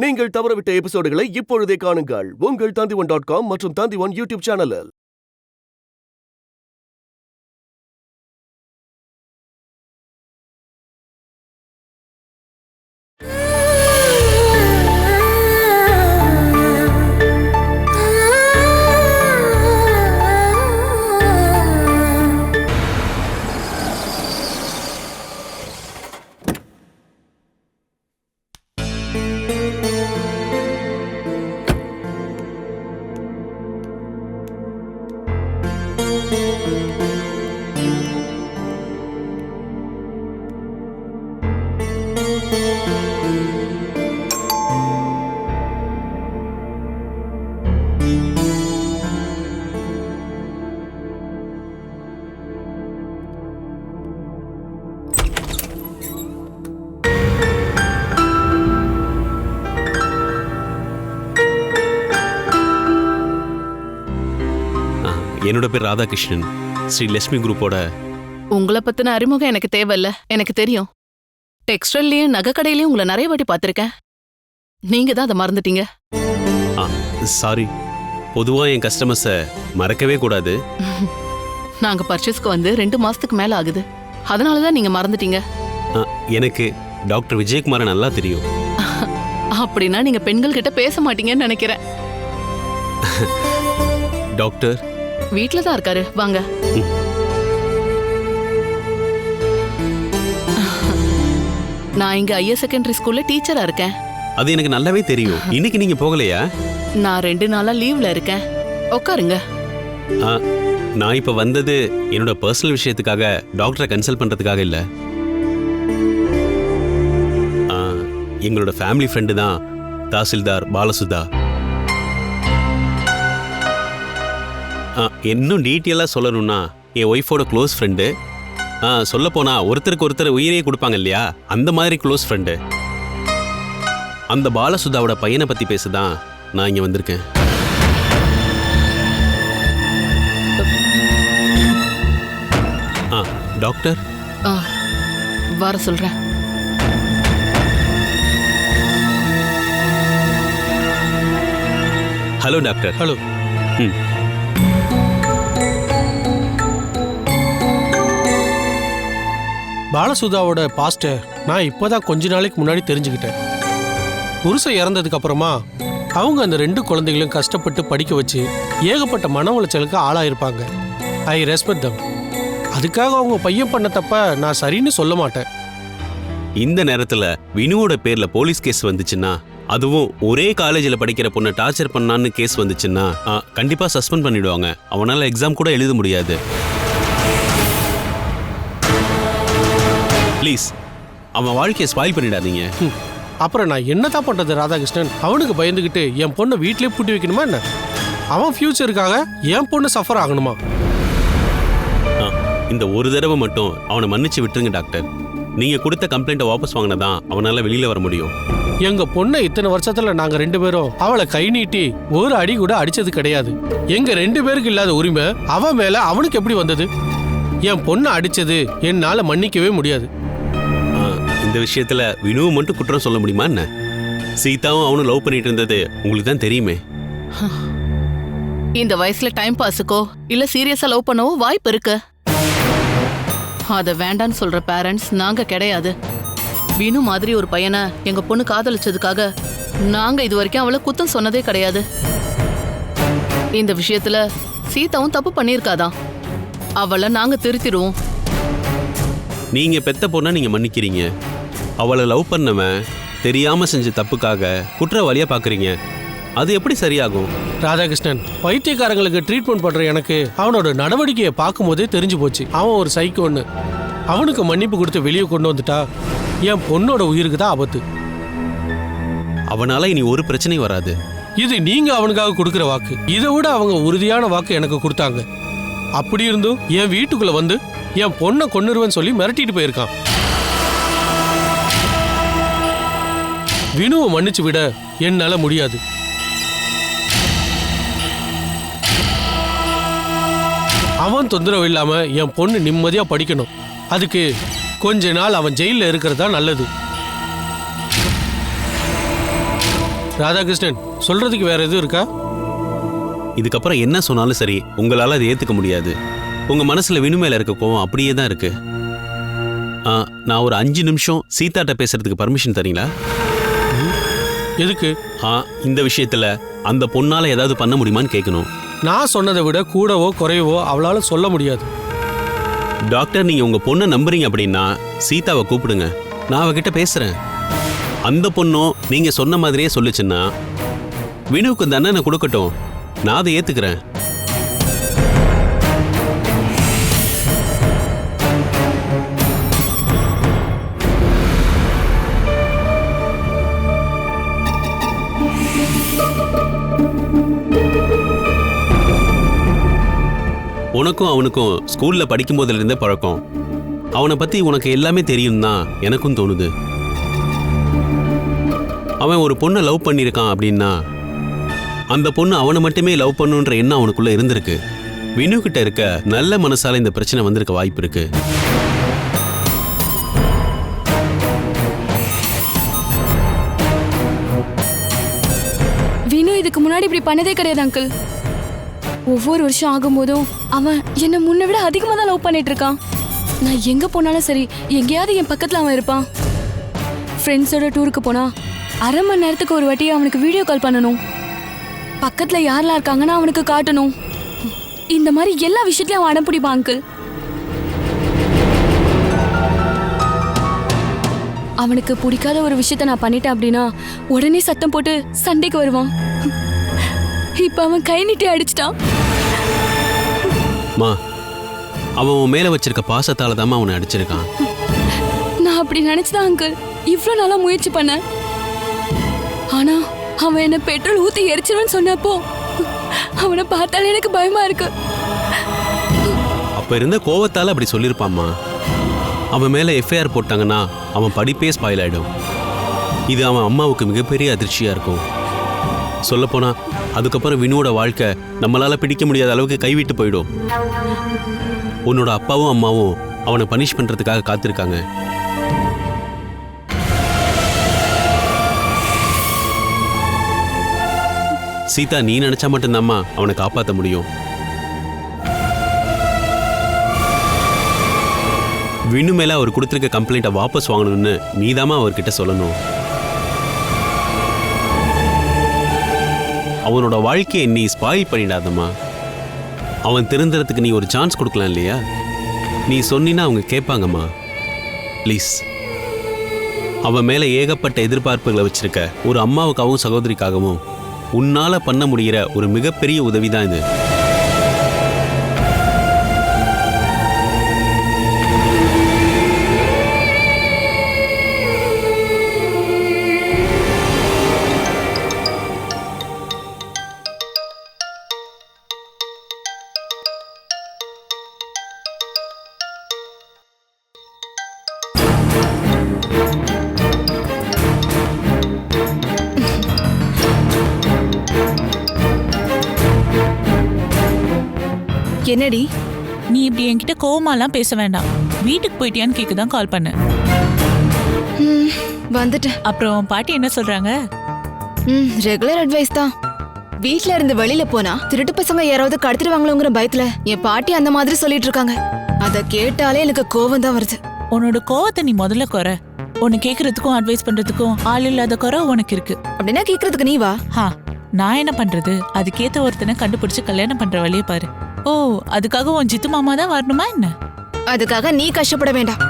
நீங்கள் தவறவிட்ட எபிசோடுகளை இப்பொழுதே காணுங்கள் உங்கள் Tandivan.com மற்றும் Tandivan யூடியூப் சேனலில். என்னோட பேர் ராதாகிருஷ்ணன், ஸ்ரீ லட்சுமி குரூப்போட. உங்களை பத்தின அறிமுகம் எனக்கு தேவையில்ல, எனக்கு தெரியும். டெக்ஸ்டைல்லயும் நகை கடையிலயும் உங்களை நிறைய வாட்டி பார்த்திருக்கேன். நீங்க தான் அதை மறந்துட்டீங்க. சாரி. பொதுவா என் கஸ்டமர்ஸை மறக்கவே கூடாது. நாங்க பர்ச்சேஸ்க்கு வந்து 2 மாசத்துக்கு மேல ஆகுது, அதனாலதான் நீங்க மறந்துட்டீங்க. எனக்கு டாக்டர் விஜயகுமாரை நல்லா தெரியும். அப்படின்னா நீங்க பெண்கள் கிட்ட பேச மாட்டீங்கன்னு நினைக்கிறேன். டாக்டர் வீட்ல தான் இருக்காரு, வாங்க. நான் இங்க ஐயா செகண்டரி ஸ்கூல்ல டீச்சரா இருக்கேன். அது எனக்கு நல்லாவே தெரியும். இன்னைக்கு நீங்க போகலையா? நான் 2 நாளா லீவ்ல இருக்கேன். உட்காருங்க. நான் இப்ப வந்தது என்னோட பர்சனல் விஷயத்துக்காக, டாக்டரை கன்சல்ட் பண்றதுக்காக இல்ல. எங்களோட ஃபேமிலி ஃப்ரெண்டு தான் தாசில்தார் பாலசுதா. இன்னும் டீட்டெயிலாக சொல்லணும்னா என் ஒய்ஃபோட க்ளோஸ் ஃப்ரெண்டு. சொல்லப்போனா ஒருத்தருக்கு ஒருத்தர் உயிரையே கொடுப்பாங்க இல்லையா, அந்த மாதிரி க்ளோஸ் ஃப்ரெண்டு. அந்த பாலசுதாவோட பையனை பற்றி பேசதான் நான் இங்கே வந்திருக்கேன். டாக்டர் வர சொல்றேன். Hello doctor. ஹலோ. பாலசுதாவோட பாஸ்ட நான் இப்போதான் கொஞ்ச நாளைக்கு முன்னாடி தெரிஞ்சுக்கிட்டேன். புருஷன் இறந்ததுக்கு அப்புறமா அவங்க அந்த 2 குழந்தைகளையும் கஷ்டப்பட்டு படிக்க வச்சு ஏகப்பட்ட மன உளைச்சலுக்கு ஆளாயிருப்பாங்க. ஐ ரெஸ்பெக்ட் தம். அதுக்காக அவங்க பையன் பண்ண தப்ப நான் சரின்னு சொல்ல மாட்டேன். இந்த நேரத்தில் வினுவோட பேர்ல போலீஸ் கேஸ் வந்துச்சுன்னா, அதுவும் ஒரே காலேஜில் படிக்கிற பொண்ணை டார்ச்சர் பண்ணான்னு கேஸ் வந்துச்சுன்னா கண்டிப்பா சஸ்பெண்ட் பண்ணிடுவாங்க. அவனால எக்ஸாம் கூட எழுத முடியாது. ப்ளீஸ் அவன் வாழ்க்கையை ஸ்பாயில் பண்ணிடாதீங்க. அப்புறம் நான் என்னதான் பண்றது ராதாகிருஷ்ணன்? அவனுக்கு பயந்துகிட்டு என் பொண்ணை வீட்டிலே பூட்டி வைக்கணுமா என்ன? அவன் ஃபியூச்சருக்காக என் பொண்ணு சஃபர் ஆகணுமா? இந்த ஒரு தடவை மட்டும் அவனை மன்னிச்சு விட்டுருங்க டாக்டர். நீங்க கொடுத்த கம்ப்ளைண்ட்டை வாபஸ் வாங்கினதான் அவனால வெளியில வர முடியும். எங்க பொண்ணை இத்தனை வருஷத்துல நாங்க 2 பேரும் அவளை கை நீட்டி ஒரு அடி கூட அடிச்சது கிடையாது. எங்க 2 பேருக்கு இல்லாத உரிமை அவன் மேல அவனுக்கு எப்படி வந்தது? என் பொண்ணை அடிச்சது என்னால மன்னிக்கவே முடியாது. இந்த விஷயத்துல வினுவை மட்டும் குற்றம் சொல்ல முடியுமா என்ன? சீதாவும் அவனும் லவ் பண்ணிட்டு இருந்தது உங்களுக்கு தான் தெரியுமே. இந்த வயசுல டைம் பாஸுக்கோ இல்ல சீரியஸா லவ் பண்ணவோ வாய்ப்பு இருக்கு. அத வேண்டான்னு சொல்ற பேரண்ட்ஸ் நாங்க கிடையாது. வினு மாதிரி ஒரு பையனை எங்க பொண்ணு காதலிச்சதுக்காக நாங்க இது வரைக்கும் அவளை குத்தம் சொன்னதே கிடையாது. இந்த விஷயத்துல சீதாவும் தப்பு பண்ணிருக்காதான். அவளை நாங்க திருத்திடுவோம். நீங்க பெத்த பொண்ணா நீங்க மன்னிக்கிறீங்க. அவளை லவ் பண்ணவன் தெரியாம செஞ்ச தப்புக்காக குற்றவாளியா பாக்குறீங்க. அது எப்படி சரியாகும்? ராதாகிருஷ்ணன், பைத்தியக்காரங்களுக்கு ட்ரீட்மெண்ட் பண்ற எனக்கு அவனோட நடவடிக்கையை பார்க்கும் போதே தெரிஞ்சு போச்சு அவன் ஒரு சைக்கோன்னு. அவனுக்கு மன்னிப்பு கொடுத்து வெளியே கொண்டு வந்துட்டா என் பொண்ணோட உயிருக்கு தான் ஆபத்து. அவனால இனி ஒரு பிரச்சனையும் வராது. இது நீங்க அவனுக்காக கொடுக்குற வாக்கு. இதை விட அவங்க உறுதியான வாக்கு எனக்கு கொடுத்தாங்க. அப்படி இருந்தும் என் வீட்டுக்குள்ள வந்து என் பொண்ணை கொன்னுருவேன்னு சொல்லி மிரட்டிட்டு போயிருக்கான். வினுவை மன்னிச்சு விட என்னால முடியாது. அவன் தொந்தரவு இல்லாம என் பொண்ணு நிம்மதியா படிக்கணும். அதுக்கு கொஞ்ச நாள் அவன் ஜெயில இருக்கிறதா நல்லது. ராதாகிருஷ்ணன், சொல்றதுக்கு வேற எதுவும் இருக்கா? இதுக்கப்புறம் என்ன சொன்னாலும் சரி, உங்களால அதை ஏத்துக்க முடியாது. உங்க மனசுல வினு மேல இருக்க கோவம் அப்படியே தான் இருக்கு. நான் ஒரு 5 நிமிஷம் சீதாட்ட பேசுறதுக்கு பர்மிஷன் தரீங்களா? எதுக்கு? இந்த விஷயத்துல அந்த பொண்ணால ஏதாவது பண்ண முடியுமான்னு கேட்கணும். நான் சொன்னதை விட கூடவோ குறையவோ அவளால சொல்ல முடியாது. டாக்டர், நீங்க உங்க பொண்ணை நம்புறீங்க அப்படின்னா சீதாவை கூப்பிடுங்க, நான் அவகிட்ட பேசுறேன். அந்த பொண்ணும் நீங்க சொன்ன மாதிரியே சொல்லுச்சுன்னா வினுவுக்கு தண்டனை கொடுக்கட்டும், நான் அதை ஏத்துக்கிறேன். உனக்கும் அவனுக்கும் ஸ்கூல்ல படிக்கும் போதுல இருந்தே பழக்கம். அவனை பத்தி உனக்கு எல்லாமே தெரியும் தான் எனக்கும் தோணுது. அவன் ஒரு பொண்ணை லவ் பண்ணியிருக்கான் அப்படின்னா அந்த பொண்ணு அவனை மட்டுமே லவ் பண்ணுன்ற எண்ணம் அவனுக்குள்ள இருந்திருக்கு. வினு கிட்ட இருக்க நல்ல மனசால இந்த பிரச்சனை வந்திருக்க வாய்ப்பு இருக்கு. வினு இதுக்கு முன்னாடி இப்படி பண்ணதே கிடையாது அங்கிள். ஒவ்வொரு வருஷம் ஆகும்போதும் அவன் என்னை முன்ன விட அதிகமாக தான் லவ் பண்ணிட்டு இருக்கான். நான் எங்க போனாலும் சரி, எங்கேயாவது என் பக்கத்துல அவன் இருப்பான். ஃப்ரெண்ட்ஸோட டூருக்கு போனா 1/2 மணி நேரத்துக்கு ஒரு வாட்டி அவனுக்கு வீடியோ கால் பண்ணணும். பக்கத்துல யாரெல்லாம் இருக்காங்கன்னு அவனுக்கு காட்டணும். இந்த மாதிரி எல்லா விஷயத்தையும் அவன் அடம் பிடிப்பான் அங்கிள். அவனுக்கு பிடிக்காத ஒரு விஷயத்த நான் பண்ணிட்டேன் அப்படின்னா உடனே சத்தம் போட்டு சண்டைக்கு வருவான். இப்ப அவன் கை நீட்டி அடிச்சிட்டான். அவன் உன் மேல வச்சிருக்க பாசத்தால தான் அவனை அடிச்சிருக்கான். நான் அப்படி நினைச்சுதான் அங்கிள் இவ்வளவு நாளா முயற்சி பண்ணேன். ஆனா அவன் என்ன பெட்ரோல் ஊத்தி எரிச்சிருவேன்னு சொன்னப்போ அவனை பார்த்தாலே எனக்கு பயமா இருக்கு. அப்ப இருந்த கோவத்தால அப்படி சொல்லியிருப்பாம்மா. அவன் மேல எஃப்ஐஆர் போட்டாங்கன்னா அவன் படிப்பே ஸ்பாயில் ஆயிடும். இது அவன் அம்மாவுக்கு மிகப்பெரிய அதிர்ச்சியா இருக்கும். சொல்லப்போனா அதுக்கப்புறம் வினுவோட வாழ்க்கை நம்மளால பிடிக்க முடியாத அளவுக்கு கைவிட்டு போயிடும். உன்னோட அப்பாவும் அம்மாவும் அவனை பனிஷ் பண்றதுக்காக காத்திருக்காங்க. சீதா, நீ நினைச்சா மட்டும்தாம்மா அவனை காப்பாற்ற முடியும். வினு மேல அவர் கொடுத்திருக்க கம்ப்ளைண்ட்டை வாபஸ் வாங்கணும்னு நீதாம்மா அவர்கிட்ட சொல்லணும். அவனோட வாழ்க்கையை நீ ஸ்பாயில் பண்ணிடாதம்மா. அவன் திருந்துறதுக்கு நீ ஒரு சான்ஸ் கொடுக்கலாம் இல்லையா? நீ சொன்னா அவங்க கேட்பாங்கம்மா. ப்ளீஸ். அவன் மேல ஏகப்பட்ட எதிர்பார்ப்புகளை வச்சிருக்க ஒரு அம்மாவுக்காகவும் சகோதரிக்காகவும் உன்னால பண்ண முடிகிற ஒரு மிகப்பெரிய உதவிதான் இது. என்னடி, நீ இப்படி என்கிட்ட கோவமாலாம் பேச வேண்டாம். வீட்டுக்கு போயிட்டியான்னு கேட்குதான் கால் பண்ணேன். வந்துட்டேன். அப்புறம் பாட்டி என்ன சொல்றாங்க? ரெகுலர் அட்வைஸ் தான். வீட்ல இருந்து வெளியில போனா திருட்டு பசங்க யாராவது கடத்திடுவாங்களோங்கிற பயத்துல என் பாட்டி அந்த மாதிரி சொல்லிட்டு இருக்காங்க. அத கேட்டாலே எனக்கு கோவம் தான் வருது. உன்னோட கோவத்தை நீ முதல்ல குறை. உன்னை கேட்கறதுக்கும் அட்வைஸ் பண்றதுக்கும் ஆள் இல்லாத குறை உனக்கு இருக்கு. அப்படின்னா கேக்குறதுக்கு நீ வா. நான் என்ன பண்றது? அதுக்கேத்த ஒருத்தனை கண்டுபிடிச்சு கல்யாணம் பண்ற வழியை பாரு. ஓ, அதுக்காக உன் ஜித்து மாமா தான் வரணுமா என்ன? அதுக்காக நீ கஷ்டப்பட வேண்டாம்.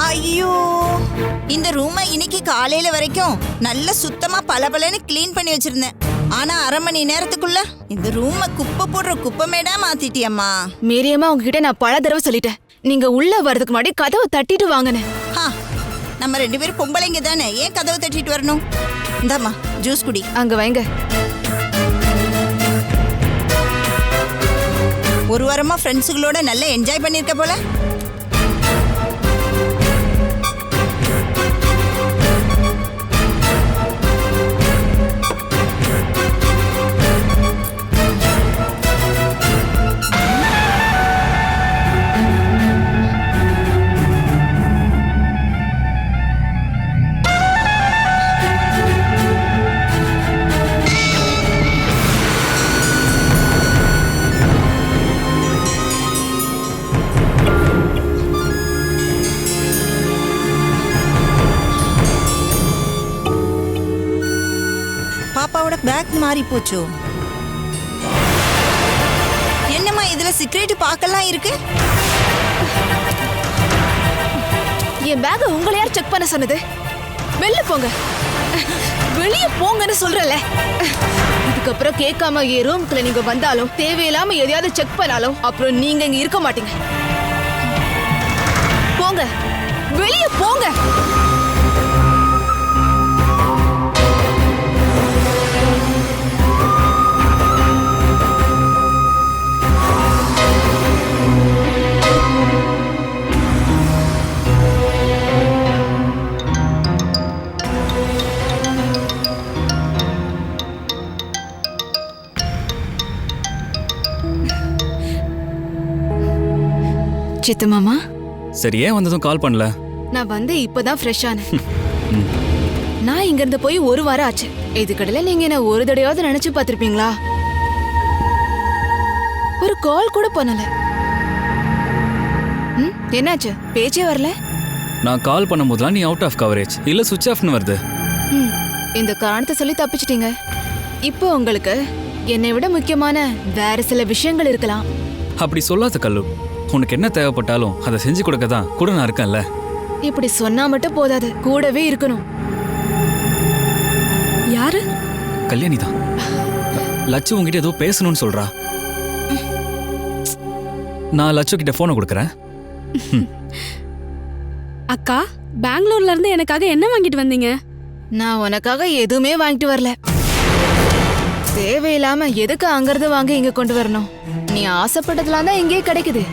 ஐயோ, இந்த ரூமை இன்னைக்கு காலையில வரைக்கும் நல்ல சுத்தமா பளபளன்னு கிளீன் பண்ணி வச்சிருந்தேன். ஆனா 1/2 மணி நேரத்துக்குள்ள இந்த ரூமை குப்பை போடுற குப்பை மேடா மாத்திட்டியம்மா. மீரியம்மா, உங்ககிட்ட நான் பல தடவை சொல்லிட்டேன், நீங்க உள்ள வரதுக்கு முன்னாடி கதவை தட்டிட்டு வாங்கன்னு. நம்ம 2 பேரும் பொம்பளைங்க தானே, ஏன் கதவை தட்டிட்டு வரணும்? இந்தாம்மா ஜூஸ் குடி. அங்க வைங்க. ஒரு வாரமா ஃப்ரெண்ட்ஸுகளோட நல்லா என்ஜாய் பண்ணிருக்க போல. மூட் மாறி போச்சோ? என்னம்மா இதுல சீக்ரெட் பார்க்கலாம் இருக்கு? என் பேக உங்களை யார் செக் பண்ண சொன்னது? வெளில போங்க, வெளிய போங்கன்னு சொல்றல. இதுக்கப்புறம் கேட்காம என் ரூம்குள்ள நீங்க வந்தாலும் தேவையில்லாம எதையாவது செக் பண்ணாலும் அப்புறம் நீங்க இங்க இருக்க மாட்டீங்க. போங்க, வெளிய போங்க. சித்து மாமா, சரி, ஏன் வந்ததும் கால் பண்ணல? நான் வந்து இப்பதான் ஃப்ரெஷ் ஆனேன். நான் இங்க இருந்து போய் 1 வாரம் ஆச்சு. இதுக்கடையில நீங்க என்ன ஒரு தடையாவது நினைச்சு பார்த்திருப்பீங்களா? ஒரு கால் கூட பண்ணல. என்னாச்சு, பேச்சே வரல? நான் கால் பண்ணும்போதுலாம் நீ அவுட் ஆஃப் கவரேஜ் இல்ல சுவிட்ச் ஆஃப்னு வருது. இந்த காரணத்தை சொல்லி தப்பிச்சிட்டீங்க. இப்போ உங்களுக்கு என்னை விட முக்கியமான வேற சில விஷயங்கள் இருக்கலாம். அப்படி சொல்லாத கல்லு. உனக்கு என்ன தேவைப்பட்டாலும் அதை செஞ்சு கொடுக்க தான் கூட நான் இருக்கேன்ல. இப்படி சொன்னா மட்டும் போதாது, கூடவே இருக்கணும். யாரு? கல்யாணி தான். லட்சு உங்ககிட்ட ஏதோ பேசணும்னு சொல்றா. நான் லட்சு கிட்ட போனை கொடுக்கறேன். அக்கா, பெங்களூர்ல இருந்து எனக்காக என்ன வாங்கிட்டு வந்தீங்க? நான் உனக்காக எதுவுமே வாங்கிட்டு வரல. தேவையில்லாம எதுக்கு அங்கிருந்து வாங்க இங்க கொண்டு வரணும்? நீ ஆசைப்பட்டதுலாம் தான் இங்கே கிடைக்குது.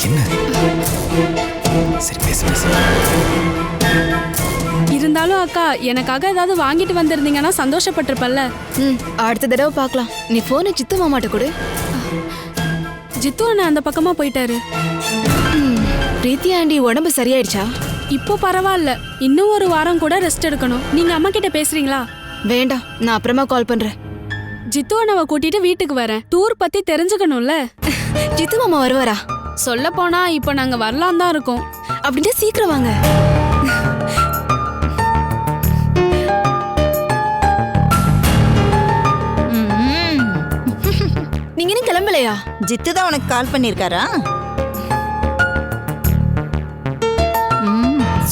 என்ன? சரி, பேசு பேசு. இருந்தாலும் அக்கா, எனக்காக ஏதாவது வாங்கிட்டு வந்திருந்தீங்கன்னா சந்தோஷப்பட்டிருப்பல்ல. அடுத்த தடவை பார்க்கலாம். நீ போனை சித்து மாமாட்ட கொடு. ஜித்து அண்ணா அந்த பக்கமா போயிட்டாரு. பிரீத்தி ஆண்டி உடம்பு சரியாயிடுச்சா? இப்போ பரவாயில்ல. இன்னும் 1 வாரம் கூட ரெஸ்ட் எடுக்கணும். நீங்க அம்மா கிட்ட பேசுறீங்களா? வேண்டாம், நான் அப்புறமா கால் பண்றேன். ஜித்து அண்ணாவை கூட்டிட்டு வீட்டுக்கு வரேன். டூர் பத்தி தெரிஞ்சுக்கணும்ல. சித்து மாமா வருவாரா? சொல்ல போனா இப்போ நாங்க வரலாம் தான் இருக்கோம். அப்படின்னா சீக்கிரம் வாங்க. நீங்க இன்னும் கிளம்பலையா? ஜித்து தான் உனக்கு கால் பண்ணிருக்காரா?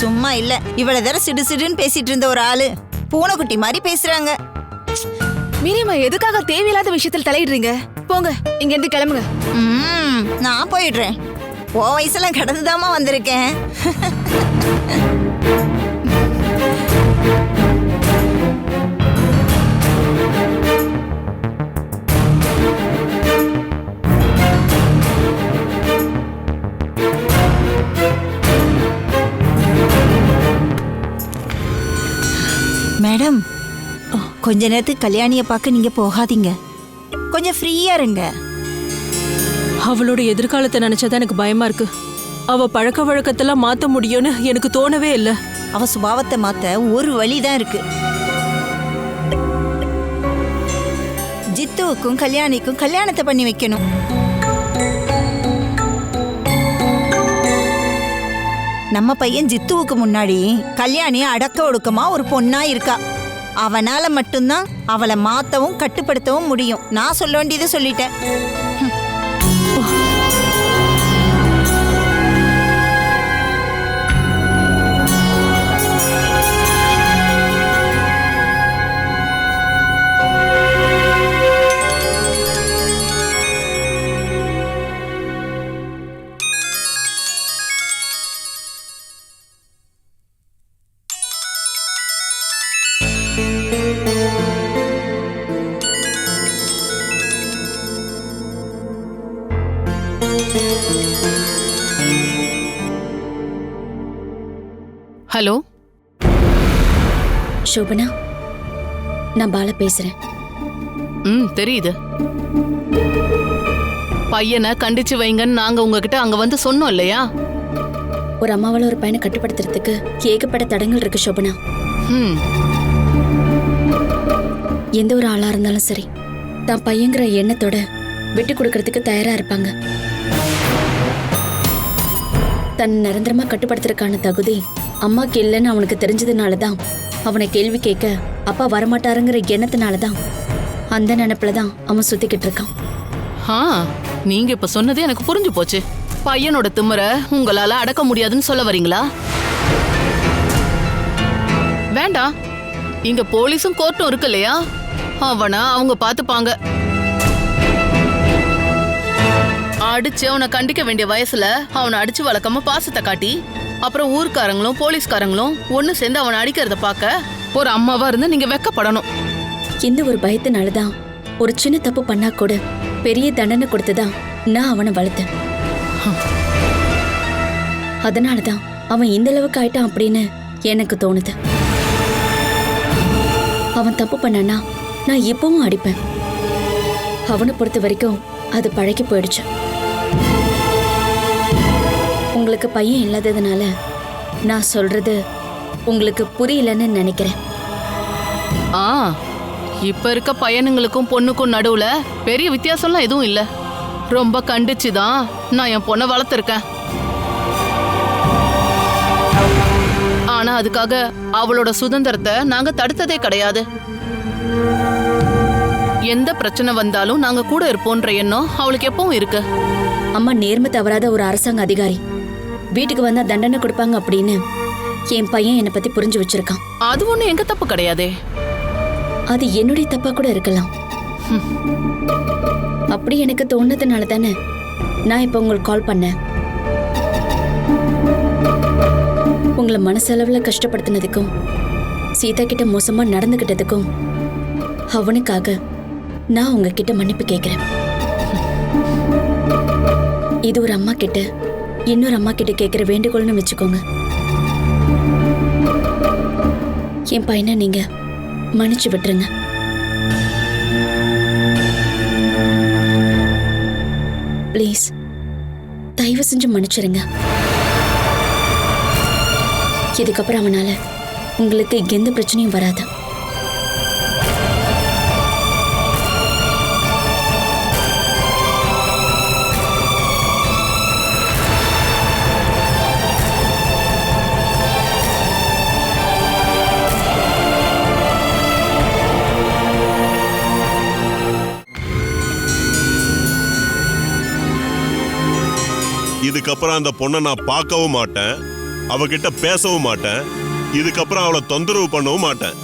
சும்மா இல்ல, இவ்வளவு தர சிடு சிடுன்னு பேசிட்டு இருந்த ஒரு ஆளு பூனைக்குட்டி மாதிரி பேசுறாங்க. மீரியம்மா, எதுக்காக தேவையில்லாத விஷயத்தில் தலையிடுறீங்க? போங்க, இங்க இருந்து கிளம்புங்க. நான் போயிடுறேன். வயசெல்லாம் கடந்துதாமா வந்திருக்கேன். மேடம், கொஞ்ச நேரத்துக்கு கல்யாணிய பார்க்க நீங்க போகாதீங்க. கொஞ்சம் ஃப்ரீயா இருங்க. அவளோட எதிர்காலத்தை நினைச்சதான் எனக்கு பயமா இருக்கு. அவ பழக்க வழக்கத்தெல்லாம் மாத்த முடியும்னு எனக்கு தோணவே இல்லை. அவ சுபாவத்தை மாத்த ஒரு வழிதான் இருக்கு. ஜித்துவுக்கும் கல்யாணிக்கும் கல்யாணத்தை பண்ணி வைக்கணும். நம்ம பையன் ஜித்துவுக்கு முன்னாடி கல்யாணி அடக்க ஒடுக்கமா ஒரு பொண்ணா இருக்கா. அவனால மட்டும்தான் அவளை மாத்தவும் கட்டுப்படுத்தவும் முடியும். நான் சொல்ல வேண்டியதை சொல்லிட்டேன். ஹலோ சோபனா, நான் பாலா பேசுறேன். தெரியுது. பையனை கண்டிச்சு வைங்கன்னு நாங்க உங்ககிட்ட அங்க வந்து சொன்னோம் இல்லையா? ஒரு அம்மாவால ஒரு பையனை கட்டுப்படுத்துறதுக்கு ஏகப்பட்ட தடங்கள் இருக்கு சோபனா. எந்த ஒரு ஆளா இருந்தாலும் சரி, தான் பையங்கிற எண்ணத்தோட விட்டு கொடுக்கறதுக்கு தயாரா இருப்பாங்க. தன் நிரந்தரமா கட்டுப்படுத்துறதுக்கான தகுதி அம்மாக்கு இல்லைன்னு அவனுக்கு தெரிஞ்சதுனாலதான் அவனை கேள்வி கேட்க அப்பா வரமாட்டாருங்கிற எண்ணத்தினாலதான் அந்த நினைப்புல தான் அவன் சுத்திக்கிட்டு இருக்கான். நீங்க இப்ப சொன்னதே எனக்கு புரிஞ்சு போச்சு. பையனோட திமிர உங்களால அடக்க முடியாதுன்னு சொல்ல வரீங்களா? வேண்டாம், இங்க போலீஸும் கோர்ட்டும் இருக்கு இல்லையா? அவனை அவங்க பாத்துப்பாங்க. அடிச்சு அவனை கண்டிக்க வேண்டிய வயசுல அவனை அடிச்சு வளர்க்காம பாசத்தை காட்டி அப்புறம் ஊர்க்காரங்களும் போலீஸ்காரங்களும் ஒண்ணு சேர்ந்து அவனை அடிக்கிறத பார்க்க ஒரு அம்மாவா இருந்து நீங்க வெக்கப்படணும். இந்த ஒரு பயத்தினாலதான் ஒரு சின்ன தப்பு பண்ணா கூட பெரிய தண்டனை கொடுத்துதான் நான் அவனை வளர்த்தேன். அதனாலதான் அவன் இந்த அளவுக்கு ஆயிட்டான் அப்படின்னு எனக்கு தோணுது. அவன் தப்பு பண்ணானா நான் எப்பவும் அடிப்பேன். அவனை பொறுத்த வரைக்கும் அது பழகி போயிடுச்சு. உங்களுக்கு பையன் இல்லாததுனால நான் சொல்றது உங்களுக்கு புரியலன்னு நினைக்கிறேன். இப்ப இருக்க பையனுங்களுக்கும் பொண்ணுக்கும் நடுவுல பெரிய வித்தியாசம்லாம் எதுவும் இல்ல. ரொம்ப கண்டிச்சுதான் நான் என் பொண்ணை வளர்த்திருக்கேன். ஆனா அதுக்காக அவளோட சுதந்திரத்தை நாங்க தடுத்ததே கிடையாது. எந்த பிரச்சனை வந்தாலும் நாங்க கூட இருப்போன்ற எண்ணம் அவளுக்கு எப்பவும் இருக்கு. அம்மா நேர்மை தவறாத ஒரு அரசாங்க அதிகாரி. வீட்டுக்கு வந்தா தண்டனை கொடுப்பாங்க அப்படின்னு என் பையன் என்னை பத்தி புரிஞ்சு வச்சிருக்கான். அது ஒண்ணு எங்க தப்பு கிடையாதே. அது என்னுடைய தப்பா கூட இருக்கலாம். அப்படி எனக்கு தோணுனதுனால தானே நான் இப்ப உங்களுக்கு கால் பண்ணேன். உங்களை மனசளவுல கஷ்டப்படுத்தினதுக்கும் சீதா கிட்ட மோசமா நடந்துகிட்டதுக்கும் அவனுக்காக நான் உங்ககிட்ட மன்னிப்பு கேட்கிறேன். இது ஒரு அம்மா கிட்ட இன்னொரு அம்மா கிட்ட கேட்கிற வேண்டுகோள்னு வச்சுக்கோங்க. என் பையனை நீங்க மன்னிச்சு விட்டுருங்க. ப்ளீஸ் தயவு செஞ்சு மன்னிச்சிருங்க. இதுக்கப்புறம் அவனால உங்களுக்கு எந்த பிரச்சனையும் வராது. இதுக்கப்புறம் அந்த பொண்ணை நான் பார்க்கவும் மாட்டேன், அவகிட்ட பேசவும் மாட்டேன். இதுக்கப்புறம் அவளை தொந்தரவு பண்ணவும் மாட்டேன்.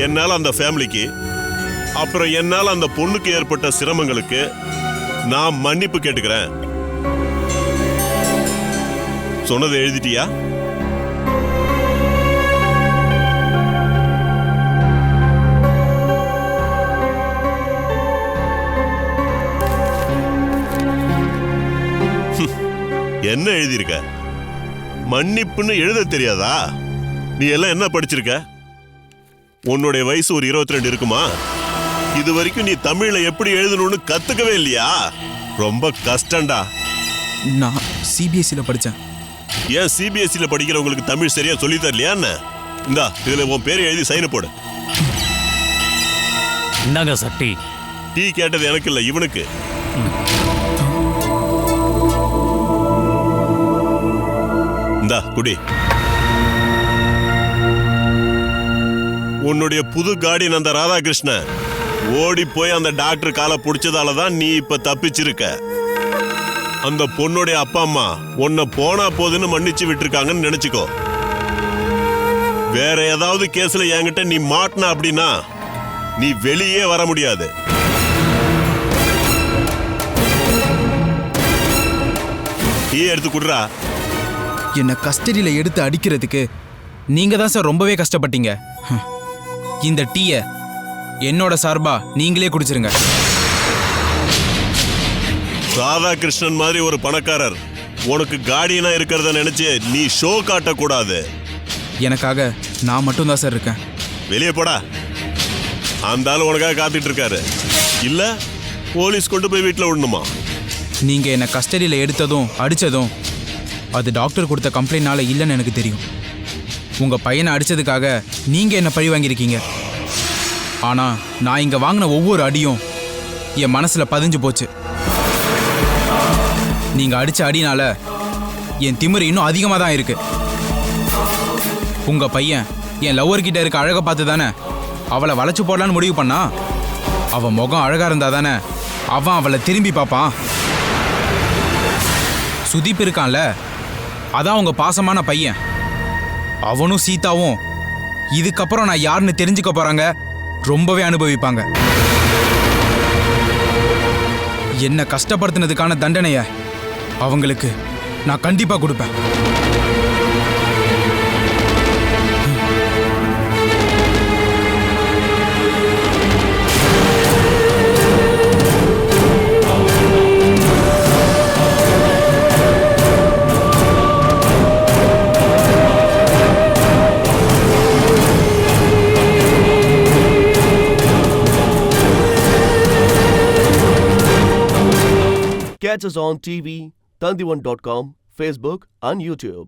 என்னால அந்த ஃபேமிலிக்கு அப்புறம் என்னால அந்த பொண்ணுக்கு ஏற்பட்ட சிரமங்களுக்கு நான் மன்னிப்பு கேட்டுக்கிறேன். சொன்னதை எழுதிட்டியா? என்ன எழுதியிருக்க? மன்னிப்புன்னு எழுத தெரியாதா? நீ எல்லாம் என்ன படிச்சிருக்க? உன்னுடைய வயசு ஒரு 22 இருக்குமா? இது வரைக்கும் நீ தமிழ்ல எப்படி எழுதணும்னு கத்துக்கவே இல்லையா? ரொம்ப கஷ்டம்டா. நான் சிபிஎஸ்சில படிச்சேன். ஏன் சிபிஎஸ்சில படிக்கிறவங்களுக்கு தமிழ் சரியா சொல்லி தரலையா என்ன? இந்தா இதுல உன் பேரை எழுதி சைன் போடு. இந்தாங்க சார் டீ. டீ கேட்டது எனக்கு இல்ல, இவனுக்கு. இந்தா குடி. உன்னுடைய புது கார்டியன் அந்த ராதாகிருஷ்ணன் ஓடி போய் அந்த டாக்டர் காலை பிடிச்சதாலதான் நீ இப்ப தப்பிச்சிருக்க. அந்த பொண்ணுடைய அப்பா அம்மா உன்னை போனா போதுன்னு மன்னிச்சு விட்டுருக்காங்கன்னு நினைச்சுக்கோ. வேற ஏதாவது கேஸ்ல என்கிட்ட நீ மாட்டின அப்படின்னா நீ வெளியே வர முடியாது. டீ எடுத்து குடுறா. என்ன கஸ்டடியில எடுத்து அடிக்கிறதுக்கு நீங்க தான் சார் ரொம்பவே கஷ்டப்பட்டீங்க. இந்த டீயை என்னோட சார்பா நீங்களே குடிச்சிருங்க. ராதாகிருஷ்ணன் மாதிரி ஒரு பணக்காரர் உனக்கு கார்டியனா இருக்கிறத நினைச்சு நீ ஷோ காட்டக்கூடாது. எனக்காக நான் மட்டும்தான் சார் இருக்கேன். வெளியே போடா. அந்த ஆளு உனக்காக காத்துட்டு இருக்காரு. இல்ல போலீஸ் கொண்டு போய் வீட்டுல விடணுமா? நீங்க என்ன கஸ்டடியில எடுத்ததும் அடிச்சதும் அது டாக்டர் கொடுத்த கம்ப்ளைண்ட்னால இல்லைன்னு எனக்கு தெரியும். உங்க பையனை அடிச்சதுக்காக நீங்க என்ன பழி வாங்கியிருக்கீங்க. ஆனா நான் இங்க வாங்கின ஒவ்வொரு அடியும் என் மனசுல பதிஞ்சு போச்சு. நீங்க அடிச்ச அடினால என் திமிரு இன்னும் அதிகமாக தான் இருக்கு. உங்க பையன் என் லவ்வர் கிட்ட இருக்க அழகை பார்த்து தானே அவளை வளைச்சு போடலான்னு முடிவு பண்ணா. அவன் முகம் அழகா இருந்தா தானே அவன் அவளை திரும்பி பார்ப்பான். சுதீப் இருக்கான்ல, அதான் உங்க பாசமான பையன். அவனும் சீதாவும் இதுக்கப்புறம் நான் யாருன்னு தெரிஞ்சுக்க போறாங்க, ரொம்பவே அனுபவிப்பாங்க. என்ன கஷ்டப்படுத்தினதுக்கான தண்டனைய அவங்களுக்கு நான் கண்டிப்பா கொடுப்பேன். Catch us on TV, Tandivan.com, Facebook and YouTube.